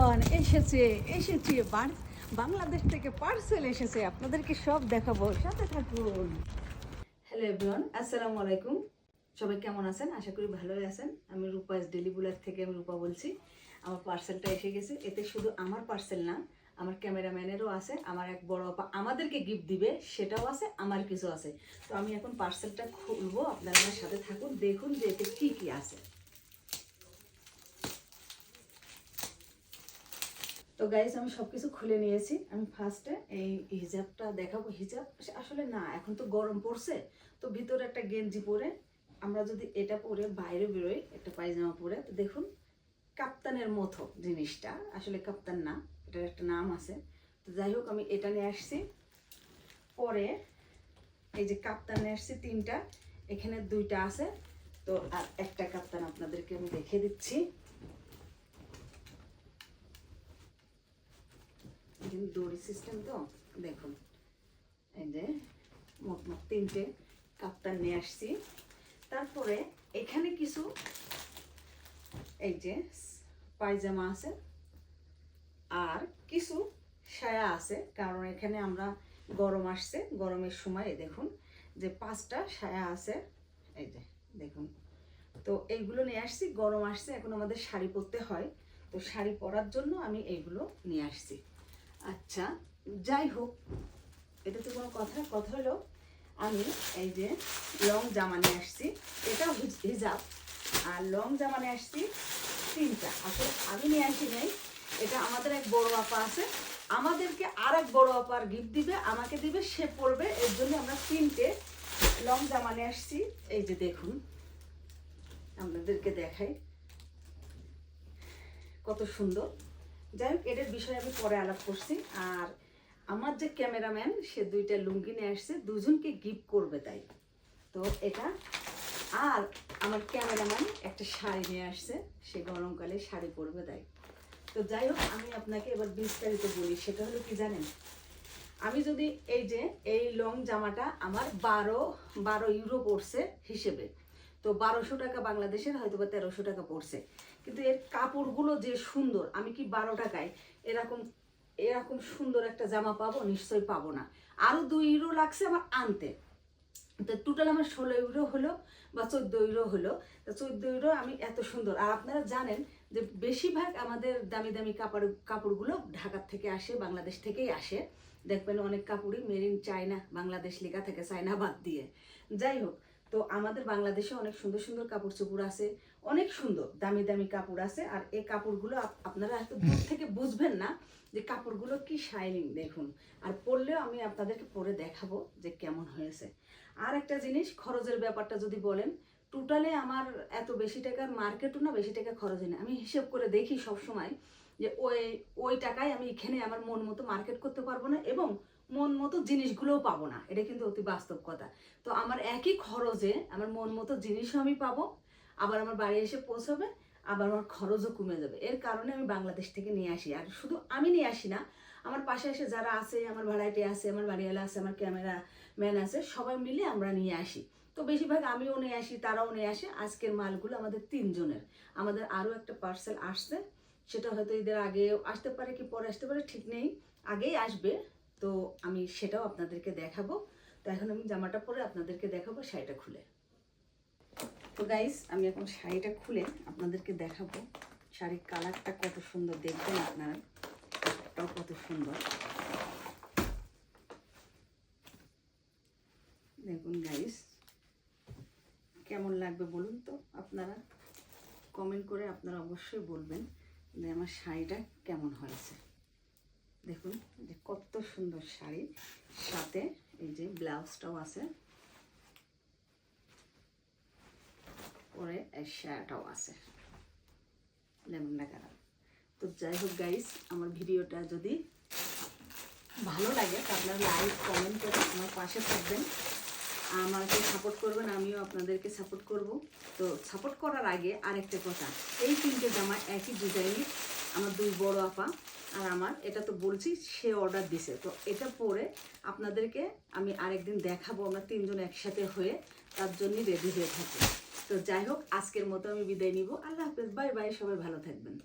Everyone, এসেছে এসেছে বাংলাদেশ থেকে পার্সেল এসেছে, আপনাদেরকে সব দেখাবো, সাথে থাকুন। হ্যালো এভরিওয়ান, আসসালামু আলাইকুম। সবাই কেমন আছেন? আশা করি ভালোই আছেন। আমি রূপাস ডেলি ব্লগ থেকে আমি রূপা বলছি। আমার পার্সেলটা এসে গেছে। এতে শুধু আমার পার্সেল না, আমার ক্যামেরাম্যানেরও আছে, আমার এক বড় আপা আমাদেরকে গিফট দিবে সেটাও আছে, আমার কিছু আছে। তো আমি এখন পার্সেলটা খুলবো, আপনারা আমার সাথে থাকুন, দেখুন যে এতে কী কী আছে। তো গাইস, আমি সব কিছু খুলে নিয়েছি। আমি ফার্স্টে এই হিজাবটা দেখাবো। হিজাব আসলে না, এখন তো গরম পড়ছে, তো ভিতরে একটা গেঞ্জি পরে আমরা যদি এটা পরে বাইরে বেরোই, একটা পায়জামা পরে, তো দেখুন কাপ্তানের মতো জিনিসটা, আসলে কাপ্তান না, এটার একটা নাম আছে। তো যাই হোক, আমি এটা নিয়ে আসছি। পরে এই যে কাপ্তান নিয়ে আসছি তিনটা, এখানে দুইটা আছে। তো আর একটা কাপ্তান আপনাদেরকে আমি দেখিয়ে দিচ্ছি। দড়ি সিস্টেম, তো দেখুন এই যে মোট তিনটে কাপ্তান নিয়ে আসছি। তারপরে এখানে কিছু এই যে পায়জামা আছে আর কিছু সায়া আছে, কারণ এখানে আমরা গরম আসছে, গরমের সময় দেখুন যে 5টা সায়া আছে, এই যে দেখুন। তো এইগুলো নিয়ে আসছি, গরম আসছে, এখন আমাদের শাড়ি পরতে হয়, তো শাড়ি পরার জন্য আমি এইগুলো নিয়ে আসছি। আচ্ছা, যাই হোক, এটা তো কোনো কথা হলো, আমি এই যে লং জামা নিয়ে আসছি, এটাও হিজাব, আর লং জামা নিয়ে আসছি তিনটা। আসলে আমি নিয়ে আসি নাই, এটা আমাদের এক বড় আপা আছে, আমাদেরকে আর এক বড় আপার গিফট দিবে, আমাকে দিবে, সে পরবে, এর জন্য আমরা তিনটে লং জামা নিয়ে আসছি। এই যে দেখুন, আপনাদেরকে দেখাই কত সুন্দর। যাই হোক, এটার বিষয়ে আমি পরে আলাপ করছি। আর আমার যে ক্যামেরাম্যান, সে দুইটা লুঙ্গি নিয়ে আসছে, দুজনকে গিফট করবে তাই। তো এটা, আর আমার ক্যামেরাম্যান একটা শাড়ি নিয়ে আসছে, সে গরমকালে শাড়ি পরবে তাই। তো যাই হোক, আমি আপনাকে এবার বিস্তারিত বলি। সেটা হলো কি জানেন, আমি যদি এই যে এই লং জামাটা আমার 12 ইউরো পড়ছে হিসেবে, তো 1200 টাকা বাংলাদেশের, হয়তো বা 1300 টাকা পড়ছে, কিন্তু এর কাপড়গুলো যে সুন্দর, আমি কি 12 টাকায় এরকম এরকম সুন্দর একটা জামা পাবো? নিশ্চয়ই পাবো না। আরও 2 ইউরো লাগছে আমার আনতে, তো টোটাল আমার 16 ইউরো হলো বা 14 ইউরো হলো। তো 14 ইউরো আমি এত সুন্দর। আর আপনারা জানেন যে বেশিরভাগ আমাদের দামি দামি কাপড়গুলো ঢাকার থেকে আসে, বাংলাদেশ থেকেই আসে। দেখবেন অনেক কাপড়ই মেড ইন চায়না, বাংলাদেশ লেখা থাকে, চায়না বাদ দিয়ে। যাই হোক, তো আমাদের বাংলাদেশে অনেক সুন্দর সুন্দর কাপড় চোপড় আছে, অনেক সুন্দর দামি দামি কাপড় আছে। আর এই কাপড়গুলো আপনারা এত দূর থেকে বুঝবেন না যে কাপড়গুলো কি শাইনিং, দেখুন। আর পরলেও আমি আপনাদেরকে পরে দেখাবো যে কেমন হয়েছে। আর একটা জিনিস, খরচের ব্যাপারটা যদি বলেন, টোটালে আমার এত বেশি টাকার মার্কেটও না, বেশি টাকা খরচ হয় না। আমি হিসেব করে দেখি সব সময় যে ওই টাকায় আমি এখানে আমার মন মতো মার্কেট করতে পারবো না, এবং মন মতো জিনিসগুলোও পাবো না, এটা কিন্তু অতি বাস্তব কথা। তো আমার একই খরচে আমার মন মতো জিনিসও আমি পাবো, আবার আমার বাড়ি এসে পৌঁছাবে, আবার আমার খরচও কমে যাবে। এর কারণে আমি বাংলাদেশ থেকে নিয়ে আসি। আর শুধু আমি নিয়ে আসি না, আমার পাশে এসে যারা আছে, আমার ভাড়াটে আছে, আমার বাড়িওয়ালা আছে, আমার ক্যামেরা ম্যান আছে, সবাই মিলে আমরা নিয়ে আসি। তো বেশিরভাগ আমিও নিয়ে আসি, তারাও নিয়ে আসে। আজকের মালগুলো আমাদের তিনজনের। আমাদের আরও একটা পার্সেল আসছে, সেটা হয়তো ঈদের আগেও আসতে পারে কি পরে আসতে পারে, ঠিক নেই, আগেই আসবে। তো আমি সেটাও আপনাদেরকে দেখাবো। তো এখন আমি জামাটা পরে আপনাদেরকে দেখাবো শাড়িটা খুলে। তো গাইস, আমি এখন শাড়িটা খুলে আপনাদেরকে দেখাবো। শাড়ির কালারটা কত সুন্দর, দেখবেন আপনারা, কালারটাও কত সুন্দর, দেখুন গাইস। কেমন লাগবে বলুন তো আপনারা, কমেন্ট করে আপনারা অবশ্যই বলবেন যে আমার শাড়িটা কেমন হয়েছে। দেখুন যে কত সুন্দর শাড়ি, সাথে এই যে ব্লাউজটাও আছে, পরে এই শাড়িটাও আছে লেমন কালার। তো যাই হোক গাইস, আমার ভিডিওটা যদি ভালো লাগে তো আপনারা লাইক কমেন্ট করে আমার পাশে থাকবেন, আমাকে সাপোর্ট করবেন, আমিও আপনাদেরকে সাপোর্ট করব। তো সাপোর্ট করার আগে আরেকটা কথা, এই তিনটে জামা একই ডিজাইনের, আমার দুই বড় আপা আর আমার, এটা তো বলছি সে অর্ডার দিছে, তো এটা পরে আপনাদেরকে আমি আরেকদিন দেখাবো, আমরা তিনজন একসাথে হয়ে, তার জন্যই রেডি হয়ে থাকি। তো যাই হোক, আজকের মতো আমি বিদায় নিব। আল্লাহ হাফেজ, বাই বাই, সবাই ভালো থাকবেন।